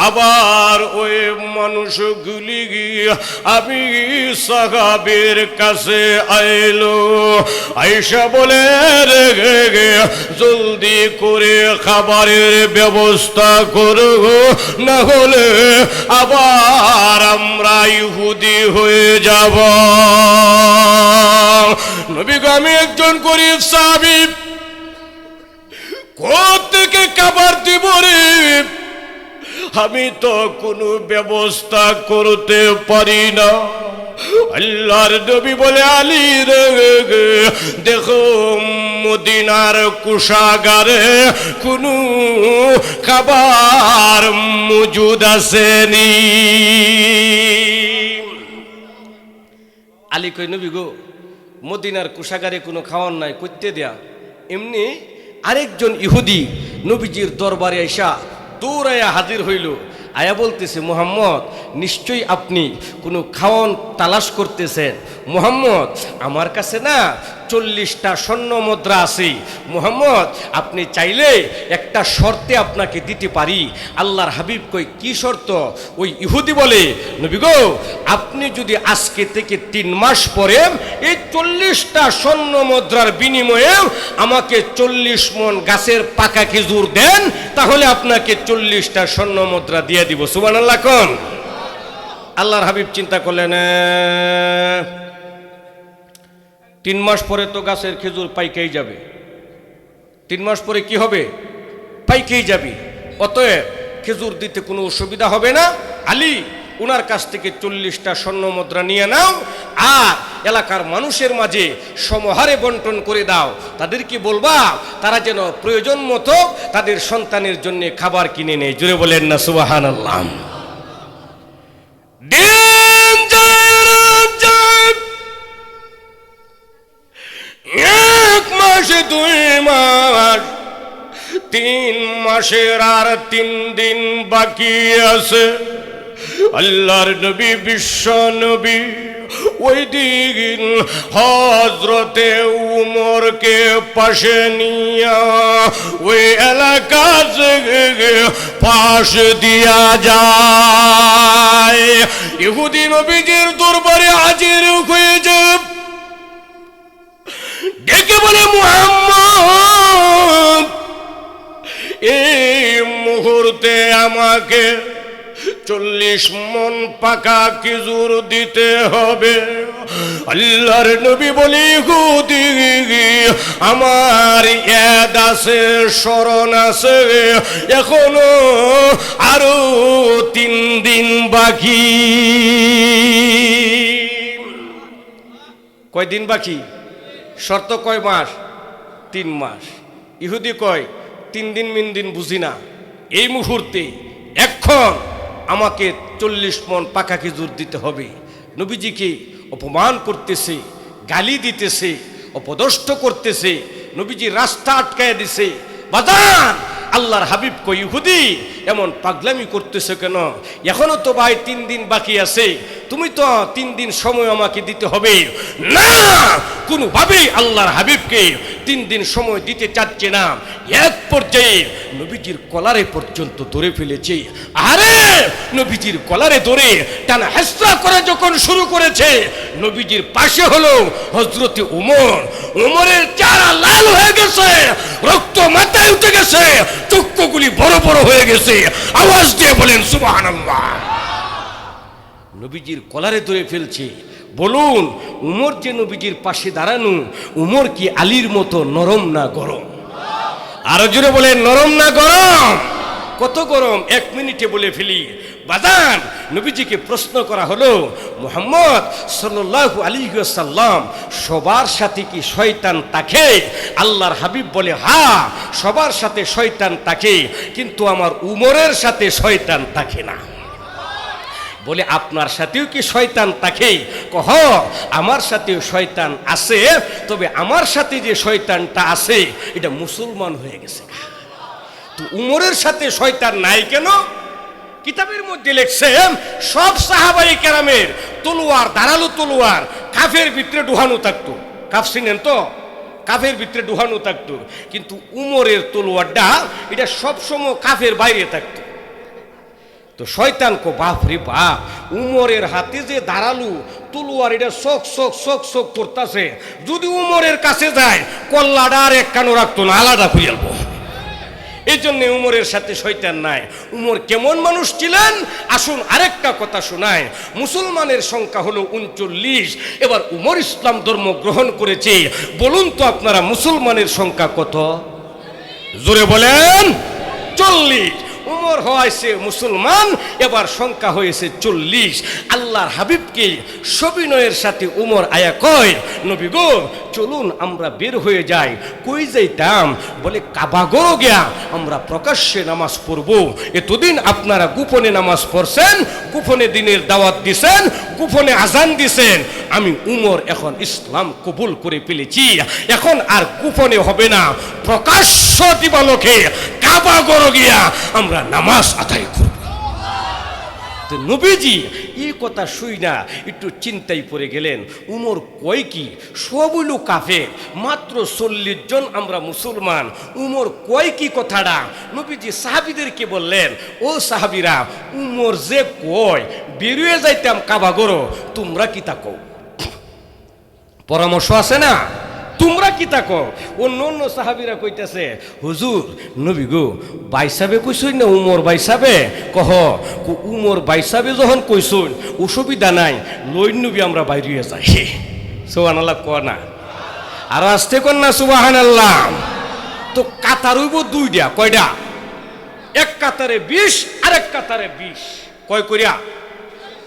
S1: আবার ওই মানুষগুলি গিয়া আমি সাহাবীর কাছে আইলো, আয়েশা বলে রে জলদি করে খাবারের ব্যবস্থা করো, না হলে আবার আমরা ইহুদি হয়ে যাব। নবী গো আমি একজন গরীব সাহাবী, কোত্থেকে খাবার দিব রে? আমি তো কোনো ব্যবস্থা করতে পারি না। আল্লাহর নবী বলে আলী রে দেখো মদিনার কোষাগারে কোনো খাবার মজুদ আসেনি। আলী কই নবী গো মদিনার কোষাগারে কোনো খাওয়ার নাই, করতে দেয়া। এমনি আরেকজন ইহুদি নবীজির দরবারে আইসা দৌড়াইয়া হাজির হইল, আয়া বলতেছে মুহাম্মদ নিশ্চয়ই আপনি কোনো খাওয়ান তালাশ করতেছেন। মুহাম্মদ আমার কাছে না 40টা স্বর্ণ মুদ্রা আছে, মুহাম্মদ আপনি চাইলে একটা শর্তে আপনাকে দিতে পারি। আল্লাহর হাবিব কই কি শর্ত? ওই ইহুদি বলে নবী গো আপনি যদি আজকে থেকে 3 মাস পরে এই 40টা স্বর্ণ মুদ্রার বিনিময়ে আমাকে 40 মণ গাছের পাকা খেজুর দেন, তাহলে আপনাকে 40টা স্বর্ণ মুদ্রা দিয়ে দিব। সুবহানাল্লাহ কোন। আল্লাহর হাবিব চিন্তা করলেন 3 মাস পরে তো গাছের খেজুর পাইকেই যাবে, 3 মাস পরে কি হবে? পাইকেই যাবে, অতএব খেজুর দিতে কোনো অসুবিধা হবে না। আলী উনার কাছ থেকে 40টা স্বর্ণ মুদ্রা নিয়ে নাও আর এলাকার মানুষের মাঝে সমহারে বন্টন করে দাও। তাদেরকে বলবা তারা যেন প্রয়োজন মতো তাদের সন্তানের জন্য খাবার কিনে নেয়। জোরে বলেন না সুবহানাল্লাহ। দিন যায় 1 মাসে 2 মাস, 3 মাসের আর 3 দিন বাকি আছে। আল্লাহর নবী বিশ্ব নবী ওই দিন হযরতে উমরকে পাশে নিয়া ওই এলাকা থেকে পাশ দিয়া যায়। ইহুদি নবীজির দরবারে হাজির হয়ে যায়, ডেকে বলে মুহাম্মদ এই মুহূর্তে আমাকে 40 মণ পাকা খেজুর দিতে হবে। আল্লাহর নবী বলে ইহুদি আমার ইয়াদ আছে, স্মরণ আছে, এখনো আরো 3 দিন বাকি। কয় দিন বাকি? শর্ত কয় মাস? 3 মাস। ইহুদি কয় 3 দিন মিন দিন বুঝি না, এই মুহূর্তে এখন আমাকে 40 মণ পাকা খেজুর দিতে হবে। নবীজিকে অপমান করতেছে, গালি দিতেছে, অপদস্থ করতেছে, নবীজি রাস্তা আটকায় দিছে। বাজান আল্লাহর হাবিব কই ইহুদি এমন পাগলামি করতেছে কেন? এখনো তো ভাই 3 দিন বাকি আছে, তুমি তো 3 দিন সময় আমাকে দিতে হবে। না, কোনোভাবেই আল্লাহর হাবিবকে 3 দিন সময় দিতে চাচ্ছে না। এক পর্যায়ে নবীজির কলারে পর্যন্ত ধরে ফেলেছে। আরে নবীজির কলারে ধরে টানা হেসরা করে যখন শুরু করেছে, নবীজির পাশে হলো হযরতে উমর। উমরের চেহারা লাল হয়ে গেছে, রক্ত মাথায় উঠে গেছে, চক্ষুগুলি বড় বড় হয়ে গেছে। আওয়াজ দিয়ে বলেন সুবহানাল্লাহ। নবীজির কলারে ধরে ফেলছে। বলুন উমর যে নবীজির পাশে দাঁড়ানো, উমর কি আলীর মতো নরম না গরম? আরো জোরে বলেন নরম না গরম? কত গরম 1 মিনিটে বলে ফেলি। বাজান নবীজিকে প্রশ্ন করা হলো, মুহাম্মদ সাল্লাল্লাহু আলাইহি ওয়াসাল্লাম সবার সাথে কি শয়তান থাকে? আল্লাহর হাবিব বলে হ্যাঁ সবার সাথে শয়তান থাকে, কিন্তু আমার উমরের সাথে শয়তান থাকে না। বলে আপনার সাথেও কি শয়তান থাকে? কহ আমার সাথেও শয়তান আছে, তবে আমার সাথে যে শয়তানটা আছে এটা মুসলমান হয়ে গেছে। তো উমরের সাথে শয়তান নাই কেন? কিতাবের মধ্যে লেখছে সব সাহাবায়ে কেরামের তলোয়ার, ধারালো তলোয়ার কাফের ভিতরে ঢুকানো থাকতো। কাফ চিনেন তো? কাফের ভিতরে ঢুকানো থাকতো, কিন্তু উমরের তলোয়ারটা এটা সবসময় কাফের বাইরে থাকতো। তো শয়তান কো বাপ রে বাপ, উমরের হাতে যে দাঁড়ালু তলোয়ার এটা শোক শোক শোক শোক করতেছে, যদি উমরের কাছে যায় কল্লাটা আর এক কানো রাখতো না, আলাদা খুঁজে আলবো। এই জন্য উমরের সাথে শয়তান নাই। উমর কেমন মানুষ ছিলেন আসুন আরেকটা কথা শোনায়। মুসলমানের সংখ্যা হলো 39। এবার উমর ইসলাম ধর্ম গ্রহণ করেছে। বলুন তো আপনারা মুসলমানের সংখ্যা কত? জোরে বলেন। 40। উমর হয়েছে মুসলমান, এবার সংখ্যা হয়েছে 40। আল্লাহর হাবিবকে সবিনয়ের সাথে উমর আয়া কয়, নবী গো চলুন আমরা বের হয়ে যাই। কই যাইতাম? বলে কাবা ঘর গিয়া আমরা প্রকাশ্যে নামাজ পড়ব। এতদিন আপনারা গোপনে নামাজ পড়ছেন, গোপনে দিনের দাওয়াত দিছেন, গোপনে আজান দিছেন। আমি উমর এখন ইসলাম কবুল করে ফেলেছি, এখন আর গোপনে হবে না, প্রকাশ্য দিবালোকে কাবা ঘর গিয়া আমরা নামাজ আদায় করব। তো নবীজি এই কথা শুই না একটু চিন্তায় পড়ে গেলেন। উমর কয় কি? সব হইল কাফের, মাত্র 40 জন আমরা মুসলমান। উমর কয় কি কথাটা? নবীজি সাহাবীদেরকে বললেন, ও সাহাবীরা, উমর যে কয় বেরিয়ে যাইতাম কাবা ঘর, তোমরা কি তা কও? পরামর্শ আছে না? তোমরা কি তাকো? অন্য অন্য সাহাবীরা কইতেছে, হুজুর নবী গো বাইসাবে কইছই না উমর বাইসাবে? কহ উমর বাইসাবে যখন কইছুন অসুবিধা নাই, লইন নবী আমরা বাইরে যাই। সুবহানাল্লাহ কয় না? আর আসতে কন না সুবহানাল্লাহ। তো কাতার হইব দুইটা, কয়টা? এক কাতারে 20 আর এক কাতারে 20। কয় করিয়া?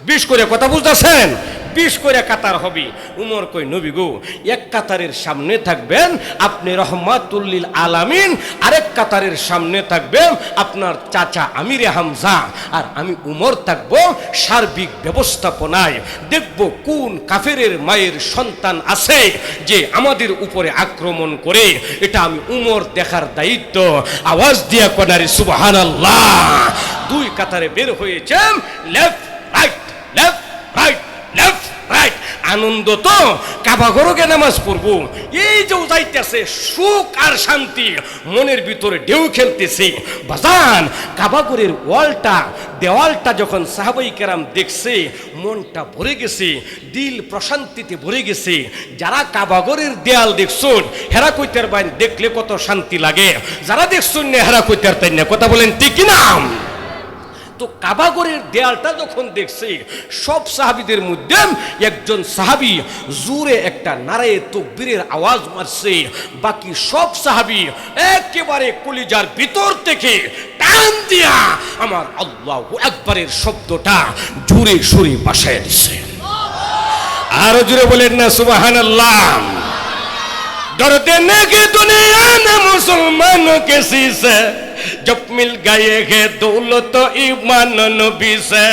S1: 20 করিয়া। কথা বুঝতেছেন? 20 করে কাতার হবে। উমর কই, নবী গো এক কাতারের সামনে থাকবেন আপনি রহমাতুল্লিল আলামিন, আরেক কাতারের সামনে থাকবেন আপনার চাচা আমিরে হামজা, আর আমি উমর থাকব সার্বিক ব্যবস্থাপনায়। দেখব কোন কাফেরের মায়ের সন্তান আছে যে আমাদের উপরে আক্রমণ করে, এটা আমি উমর দেখার দায়িত্ব। আওয়াজ দিয়া কোনারে সুবহানাল্লাহ। 2 কাতারে বের হয়েছেন, left right left right left right. আনন্দ তো, কাবা ঘরকে নামাজ পড়বো, এই যে যাইতেছে সুখ আর শান্তি, মনের ভিতরে ঢেউ খেলতেছে। বাজান কাবা ঘরের ওয়ালটা দেওয়ালটা যখন সাহাবাই কেরাম দেখছে, মনটা ভরে গেছে, দিল প্রশান্তিতে ভরে গেছে। যারা কাবা ঘরের দেয়াল দেখছুন হেরা কইতার বাইন দেখলে কত শান্তি লাগে, যারা দেখছুন না হেরা কইতার তাই না। কথা বলেন ঠিক না? তো কাবা ঘরের দেয়ালটা যখন দেখছে, সব সাহাবীদের মধ্যে একজন সাহাবী জোরে একটা নারায়ে তাকবীরের আওয়াজ মারছে। বাকি সব সাহাবী একেবারে কলিজার ভিতর থেকে টান দিয়া আমার আল্লাহু আকবারের শব্দটা জোরে সুরে বাসায় দিছে। আরো জোরে বলেন না সুবহানাল্লাহ। डरते नेकी दुनिया ने मुसलमानों के शीशे, जब मिल गए हैं दौलत ईमान नबी से,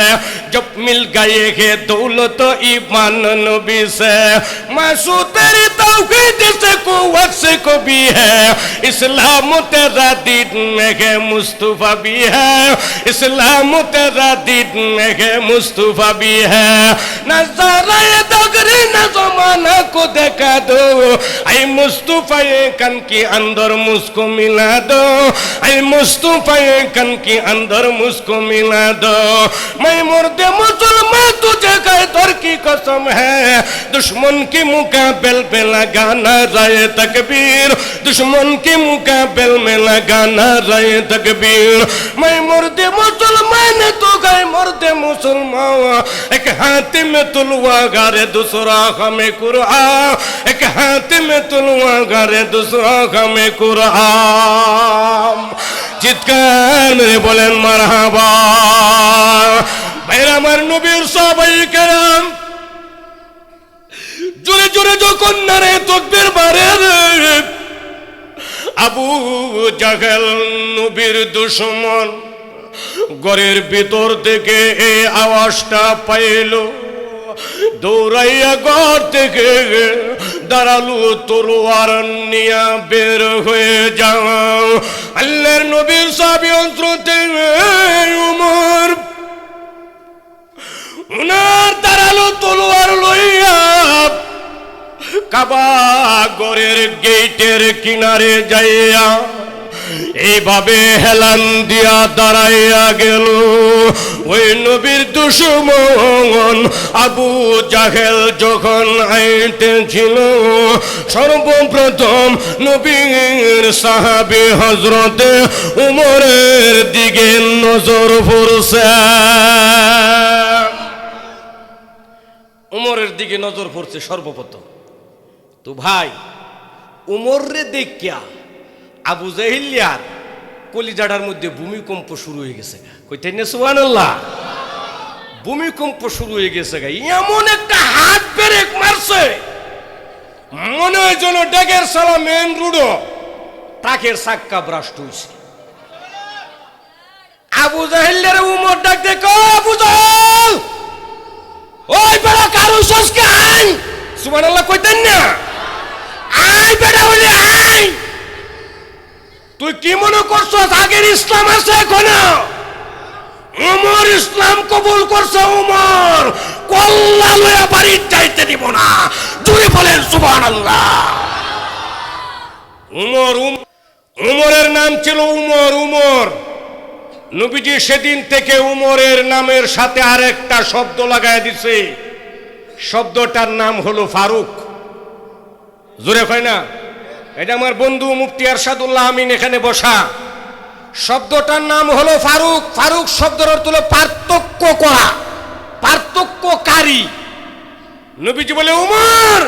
S1: जब मिल गए हैं दौलत ईमान नबी से, मासू तेरी तौहीद से कुव्वत से को भी है, इस्लाम तेरा दीन में है मुस्तफा भी है, इस्लाम तेरा दीन में है मुस्तफा भी है। नजारा ये दगरी न जमाना को देखा दो, आई मुस्तफा कन के अंदर मुझको मिला दो, आई मुस्तफा कन के अंदर मुझको मिला दो। मैं मुर्दे मुसलमान तुझे कैदर की कसम है, दुश्मन के मुकाबले में लगाना राये तकबीर, दुश्मन के मुकाबले में लगाना राये तकबीर। मैं मुर्दे मुसलमान तू गए मुर्दे मुसलमान, एक हाथ में तलवार दूसरा हमें कुरान, एक हाथ में तलवार दूसरा हमें कुरान। চিৎকার বলেন মারহাবা। ভাইরা আমার নবীর সাহাবায়ে কেরাম জোরে জোরে যখন নারে তাকবীর মারে, আবু জাহেল নবীর দুশমন ঘরের ভিতর থেকে এই আওয়াজটা পাইল, দৌড়াইয়া ঘর থেকে দাঁড়ালো, তলোয়ার নিয়া বের হয়ে যাও। আল্লাহর নবীর সাহাবী হযরতে উমর উনার দাঁড়ালো তলোয়ার লইয়া কাবা ঘরের গেটের কিনারে যাইয়া এইভাবে হেলান দিয়া দাঁড়াইয়া গেল ওই নবীর দুশমন আবু জাহেল যখন আইতেছিল সর্বপ্রথম নবীর সাহাবী হযরতে উমরের দিকে নজর পড়ছে উমরের দিকে নজর পড়ছে সর্বপ্রথম তো ভাই উমর রে দেখিয়া আবু জাহিলিয়ার কলিজাটার মধ্যে ভূমিকম্প শুরু হয়ে গেছে কইতেন না সুবহানাল্লাহ ভূমিকম্প শুরু হয়ে গেছে এমন একটা হাত ব্রেক মারছে মনে হয় যেন ডেগের সালা মেন রুডো ট্রাকের চাক্কা ব্রাস্ট হইছে আবু জাহিলের উমর ডাক দেখো আবু জাহেল ওই বেড়া কারু সসকে আই সুবহানাল্লাহ কইতেন না আই বেড়া হইলে আই তুই কি মনে করছো আগের ইসলাম আছে এখনো উমর ইসলাম কবুল করছে উমর কল্লা লয়া বাড়ি যাইতে দিব না জোরে বলেন সুবহানাল্লাহ উমরের নাম ছিল উমর নবীজি সেদিন থেকে উমরের নামের সাথে আরেকটা শব্দ লাগায় দিছে শব্দটার নাম হলো ফারুক জোরে কয় না এটা আমার বন্ধু মুফতি আরশাদুল্লাহ আমিন এখানে বসা শব্দটার নাম হলো ফারুক ফারুক শব্দের অর্থ হলো পার্থক্য করা পার্থক্যকারী নবীজি বলে উমর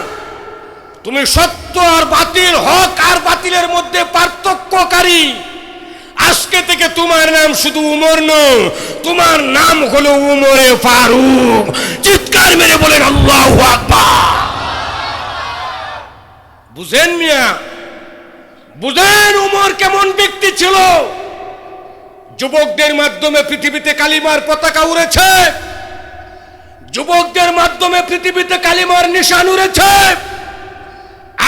S1: তুমি সত্য আর বাতিল হক আর বাতিলের মধ্যে পার্থক্যকারী আজকে থেকে তোমার নাম শুধু উমর নয় তোমার নাম হলো উমরে ফারুক চিৎকার মেরে বলেন আল্লাহু আকবার বুঝেন মিয়া বুঝেন উমর কেমন ব্যক্তি ছিল যুবকদের মাধ্যমে পৃথিবীতে কালিমার পতাকা উড়েছে যুবকদের মাধ্যমে পৃথিবীতে কালিমার নিশান উড়েছে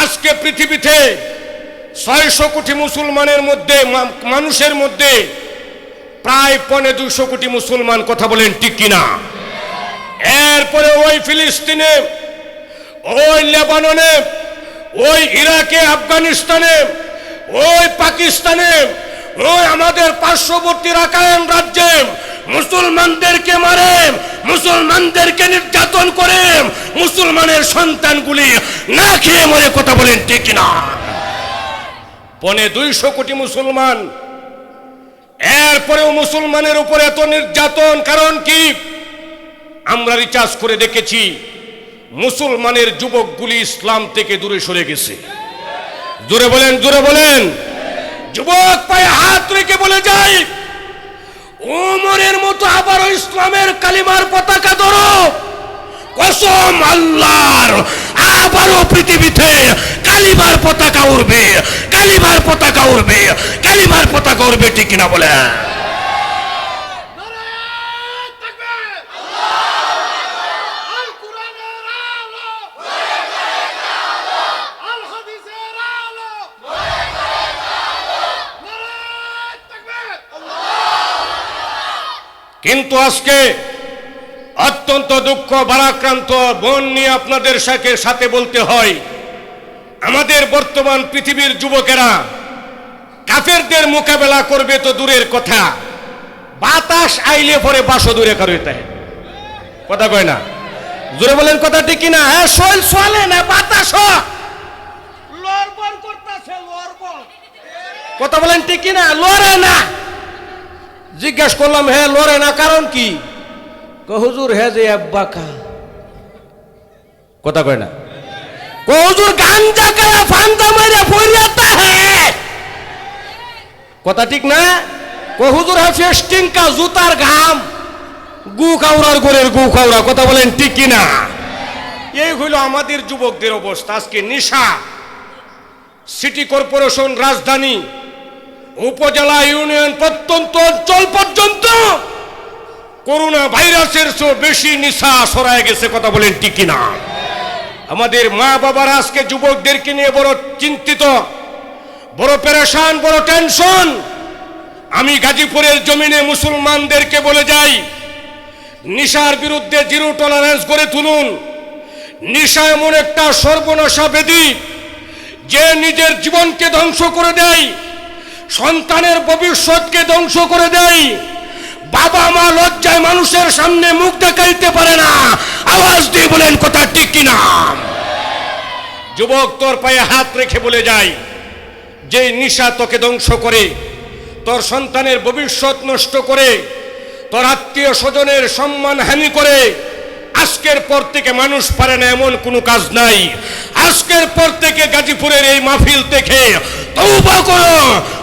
S1: আজকে পৃথিবীতে 600 কোটি মুসলমানের মধ্যে মানুষের মধ্যে প্রায় 250 কোটি মুসলমান কথা বলেন ঠিক কিনা এরপরে ওই ফিলিস্তিনে ওই লেবাননে ওই ইরাকে আফগানিস্তানে ওই পাকিস্তানে ওই আমাদের পার্শ্ববর্তী রাখাইন রাজ্যে মুসলমানদেরকে মারে মুসলমানদেরকে নির্যাতন করে মুসলমানের সন্তানগুলি না খেয়ে মরে কথা বলেন ঠিক না 250 কোটি মুসলমান এরপরেও মুসলমানের উপর এত নির্যাতন কারণ কি আমরা রিচার্জ করে দেখেছি মুসলমানের যুবকগুলি ইসলাম থেকে দূরে সরে গেছে জোরে বলেন যুবক পায়ে হাত রেখে বলে যায় উমরের মতো আবারও ইসলামের কালিমার পতাকা ধরো কসম আল্লাহর আবারও পৃথিবীতে কালিমার পতাকা উড়বে কালিমার পতাকা উড়বে কালিমার পতাকা উড়বে ঠিক কিনা বলে কিন্তু আজকে অত্যন্ত দুঃখ ভারাক্রান্ত বোন নিয়ে আপনাদের সাথে বলতে হয় আমাদের বর্তমান পৃথিবীর যুবকেরা কাফেরদের মোকাবেলা করবে তো দূরের কথা বাতাস আইলে পরে বাসো দূরে করতে কথা কয় না জোরে বলেন কথা ঠিক কিনা শৈল চলে না বাতাস লড়বড় করতেছে লড়বড় কথা বলেন ঠিক কিনা লড়ে না জিজ্ঞেস করলাম হ্যাঁ লড়ে না কারণ কি হুজুর হে যে আব্বাকা কথা কয় না হুজুর গাঞ্জা খায়া ফান্দা মাইরা পড়িয়াতা হে কথা ঠিক না হুজুর হে ফেস্টিং কা জুতার ঘাম গু কাউরার গোরের গু কাউরা কথা বলেন ঠিক কি না এই হইল আমাদের যুবকদের অবস্থা আজকে নিশা সিটি কর্পোরেশন রাজধানী উপজেলা ইউনিয়ন প্রত্যন্ত অঞ্চল পর্যন্ত করোনা ভাইরাসের চেয়ে বেশি নিশা ছড়ায় গেছে কথা বলেন ঠিক কিনা আমাদের মা বাবারা আজকে যুবকদেরকে নিয়ে বড় চিন্তিত বড় পেরেশান বড় টেনশন আমি গাজীপুরের জমিনে মুসলমানদেরকে বলে যাই নিশার বিরুদ্ধে জিরো টলারেন্স গড়ে তুলুন নেশা এমন একটা সর্বনাশা ব্যাধি যে নিজের জীবনকে ধ্বংস করে দেয়, সন্তানের ভবিষ্যৎকে ধ্বংস করে দেয়। বাবা মা লজ্জায় মানুষের সামনে মুখ দেখাইতে পারে না। আওয়াজ দিয়ে বলেন কথা ঠিক কিনা? যুবক, তোর পায়ে হাত রেখে বলে যায়, যে নেশা তোকে ধ্বংস করে, তোর সন্তানের ভবিষ্যৎ নষ্ট করে, তোর আত্মীয় স্বজনের সম্মান হানি করে, আজকের পর থেকে মানুষ পারে না এমন কোনো কাজ নাই। আজকের পর থেকে গাজীপুরের এই মাহফিল থেকে তওবা করো,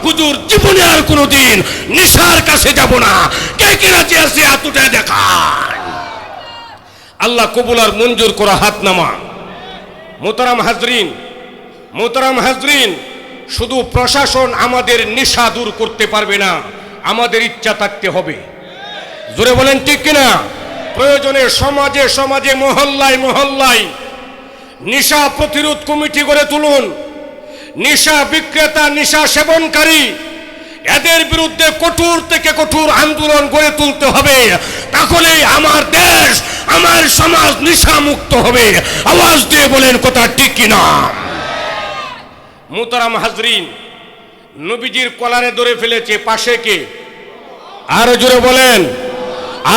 S1: হুজুর জীবনে আর কোনোদিন নেশার কাছে যাব না। কে কে রাজি আছে হাত উঠে দেখায়। আল্লাহ কবুল আর মঞ্জুর করা হাত নামা। মোহতারাম হাজরিন, মোহতারাম হাজরিন, শুধু প্রশাসন আমাদের নেশা দূর করতে পারবে না, আমাদের ইচ্ছা থাকতে হবে। জোরে বলেন ঠিক কিনা? প্রয়োজনে সমাজে সমাজে, মহল্লায় মহল্লায় নেশা প্রতিরোধ কমিটি গড়ে তুলুন। নেশা বিক্রেতা, নেশা সেবনকারী, এদের বিরুদ্ধে কঠোর থেকে কঠোর আন্দোলন গড়ে তুলতে হবে। তাহলেই আমার দেশ, আমার সমাজ নেশা মুক্ত হবে। আওয়াজ দিয়ে বলেন কথা ঠিক কিনা? মুহতারাম হাজরিন, নবীজির কলারে ধরে ফেলেছে পাশে কে? আরো জোরে বলেন,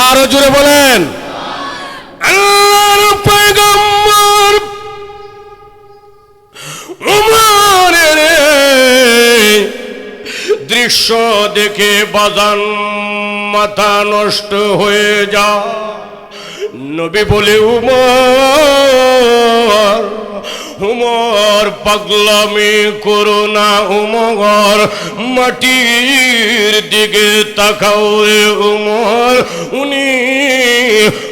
S1: আরো জোরে বলেন। আল্লাহর পয়গম্বর উমরের দৃশ্য দেখে বাজান মাথা নষ্ট হয়ে যা। নবী বলে, উমর, উমর পাগলামি করো না, উমর মাটির দিকে তাকাও রে উমর, উনি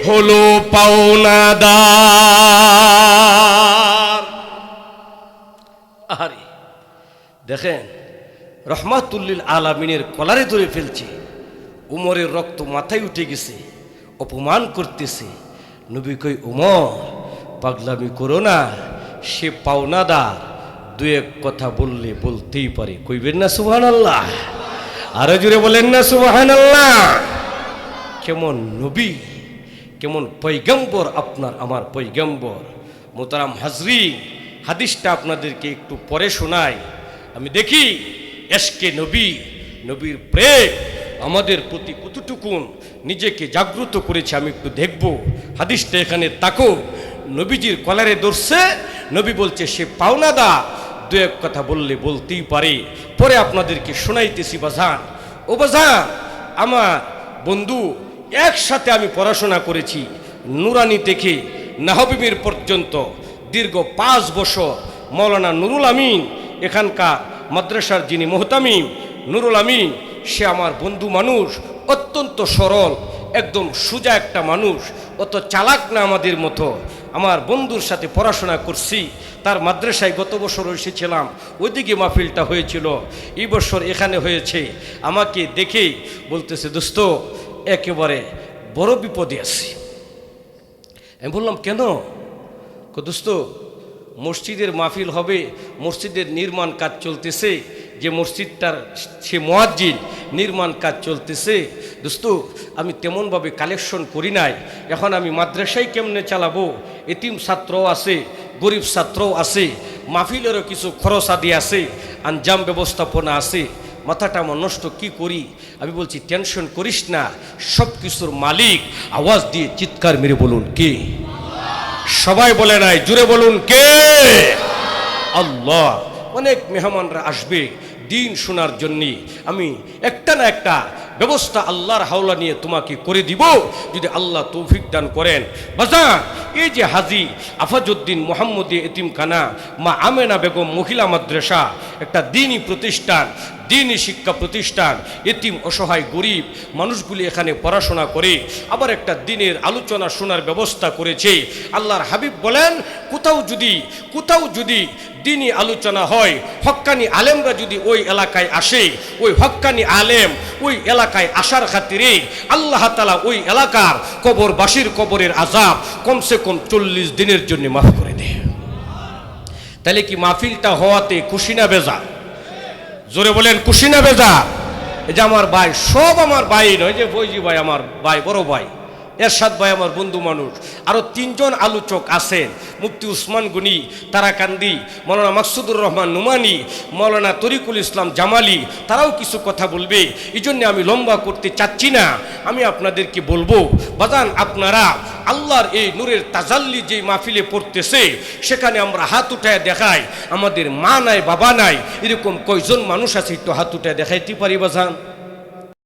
S1: হলো পাওনাদার। আরে দেখেন, রহমাতুল্লিল আলামিনের কলারে ধরে ফেলছে। উমরের রক্ত মাথায় উঠে গেছে, অপমান করতেছে। নবী কই, উমর পাগলামি করো না, সে পাওনাদার, দু এক কথা বললে বলতেই পারে। কইবেন না সুবহানাল্লাহ? আরো জোরে বলেন না সুবহানাল্লাহ? কেমন নবী, কেমন পয়গম্বর আপনার আমার পয়গম্বর। মোহতারাম হাজরিন, হাদিসটা আপনাদেরকে একটু পরে শোনাই। আমি দেখি এশকে নবী, নবীর প্রেম আমাদের প্রতি কতটুকুন নিজেকে জাগ্রত করেছে, আমি একটু দেখব। হাদিসটা এখানে তাকো। নবীজির কলারে ধরছে, নবী বলছে সে পাওনাদার, দু এক কথা বললে বলতেই পারে। পরে আপনাদেরকে শোনাইতেছি বাজান। ও বাজান, আমার বন্ধু, একসাথে আমি পড়াশোনা করেছি, নুরানি থেকে নাহবিবির পর্যন্ত দীর্ঘ 5 বছর। মৌলানা নুরুল আমিন, এখানকার মাদ্রাসার যিনি মোহতামিম নুরুল আমিন, সে আমার বন্ধু মানুষ, অত্যন্ত সরল, একদম সোজা একটা মানুষ, অত চালাক না আমাদের মতো। আমার বন্ধুর সাথে পড়াশোনা করছি, তার মাদ্রাসায় গত বছর এসেছিলাম, ওইদিকে মাহফিলটা হয়েছিল, এই বছর এখানে হয়েছে। আমাকে দেখে বলতেছে, দোস্ত একেবারে বড় বিপদে আছি। আমি বললাম, কেন? দোস্ত, মসজিদের মাহফিল হবে, মসজিদের নির্মাণ কাজ চলতেছে, যে মসজিদটার সে মুয়াজ্জিন, নির্মাণ কাজ চলতেছে। দোস্ত, আমি তেমনভাবে কালেকশন করি নাই, এখন আমি মাদ্রাসায় কেমনে চালাবো? এতিম ছাত্রও আছে, গরিব ছাত্রও আছে, মাহফিলেরও কিছু খরচ আদি আছে, আঞ্জাম ব্যবস্থাপনা আছে, মাথাটা আমার নষ্ট, কি করি? আমি বলছি, টেনশন করিস না, সব কিছুর মালিক। আওয়াজ দিয়ে চিৎকার মেরে বলুন, কে? সবাই বলে নাই, জুড়ে বলুন, কে? আল্লাহ। অনেক মেহমানরা আসবে দিন শোনার জন্যে, আমি একটা না একটা ব্যবস্থা আল্লাহর হাওলা নিয়ে তোমাকে করে দিব, যদি আল্লাহ তৌফিক দান করেন। বাজান, এই যে হাজী আফাজউদ্দিন মোহাম্মদী এতিমখানা, মা আমেনা বেগম মহিলা মাদ্রাসা, একটা দ্বীনি প্রতিষ্ঠান, দ্বীনি শিক্ষা প্রতিষ্ঠান, এতিম অসহায় গরিব মানুষগুলি এখানে পড়াশোনা করে, আবার একটা দিনের আলোচনা শোনার ব্যবস্থা করেছে। আল্লাহর হাবিব বলেন, কোথাও যদি দ্বীনি আলোচনা হয়, হক্কানি আলেমরা যদি ওই এলাকায় আসে, ওই হক্কানি আলেম ওই এলাকায় আসার খাতিরে আল্লাহ তাআলা ওই এলাকার কবরবাসীর কবরের আযাব কমসে কম 40 দিনের জন্য মাফ করে দেয়। তাহলে কি মাহফিলটা হওয়াতে খুশি না বেজা? জোরে বলেন, খুশি না বেজা? এই যে আমার ভাই, সব আমার ভাই নয়, যে বইজি ভাই আমার ভাই, বড় ভাই, এরশাদ ভাই আমার বন্ধু মানুষ, আরও 3 জন আলোচক আছেন, মুফতি উসমান গনি তারাকান্দি, মৌলানা মাকসুদুর রহমান নুমানি, মৌলানা তরিকুল ইসলাম জামালি, তারাও কিছু কথা বলবে। এই জন্য আমি লম্বা করতে চাচ্ছি না, আমি আপনাদেরকে বলবো বাজান, আপনারা আল্লাহর এই নূরের তাজাল্লি যে মাহফিলে পড়তেছে, সেখানে আমরা হাত উঠায় দেখাই, আমাদের মা নাই বাবা নাই, এরকম কয়জন মানুষ আছে একটু হাত উঠায় দেখাইতে পারি বাজান?